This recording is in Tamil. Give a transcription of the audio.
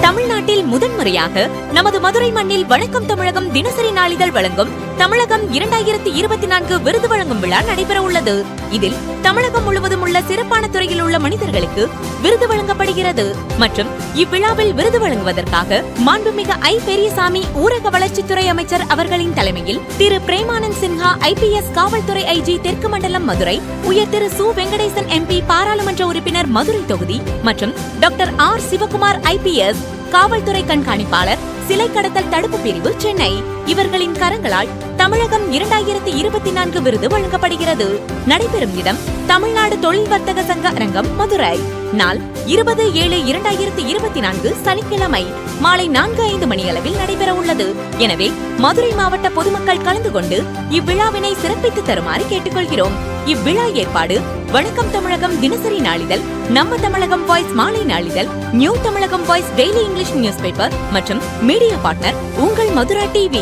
தமிழ்நாட்டில் முதன்முறையாக நமது மதுரை மண்ணில் வணக்கம் தமிழகம் தினசரி நாளிதழ் வழங்கும் தமிழகம் 2024 விருது வழங்கும் விழா நடைபெற உள்ளது. இதில் தமிழகம் முழுவதும் உள்ள சிறப்பான துறையில் உள்ள மனிதர்களுக்கு விருது வழங்கப்படுகிறது. மற்றும் இவ்விழாவில் விருது வழங்குவதற்காக மாண்புமிகு ஐ. பெரியசாமி ஊரக வளர்ச்சித்துறை அமைச்சர் அவர்களின் தலைமையில் திரு பிரேமானந்த் சின்ஹா IPS காவல்துறை IG தெற்கு மண்டலம் மதுரை, உயர் திரு சு. வெங்கடேசன் MP பாராளுமன்ற உறுப்பினர் மதுரை தொகுதி மற்றும் டாக்டர் R. சிவகுமார் IPS காவல்துறை கண்காணிப்பாளர், சிலை கடத்தல் தடுப்பு பிரிவு, சென்னை இவர்களின் கரங்களால் தமிழகம் 2024 விருது வழங்கப்படுகிறது. நடைபெறும் இடம் தமிழ்நாடு தொழில் வர்த்தக சங்க அரங்கம், மதுரை. நாள் 20/7/2024 சனிக்கிழமை மாலை 4:05 மணியளவில் நடைபெற உள்ளது. எனவே மதுரை மாவட்ட பொதுமக்கள் கலந்து கொண்டு இவ்விழாவினை சிறப்பித்து தருமாறு கேட்டுக்கொள்கிறோம். இவ்விழா ஏற்பாடு வணக்கம் தமிழகம் தினசரி நாளிதழ், நம்ம தமிழகம் வாய்ஸ் மாலை நாளிதழ், new Tamilagam voice daily English news paper மற்றும் மீடியா பார்ட்னர் உங்கள் மதுரா TV.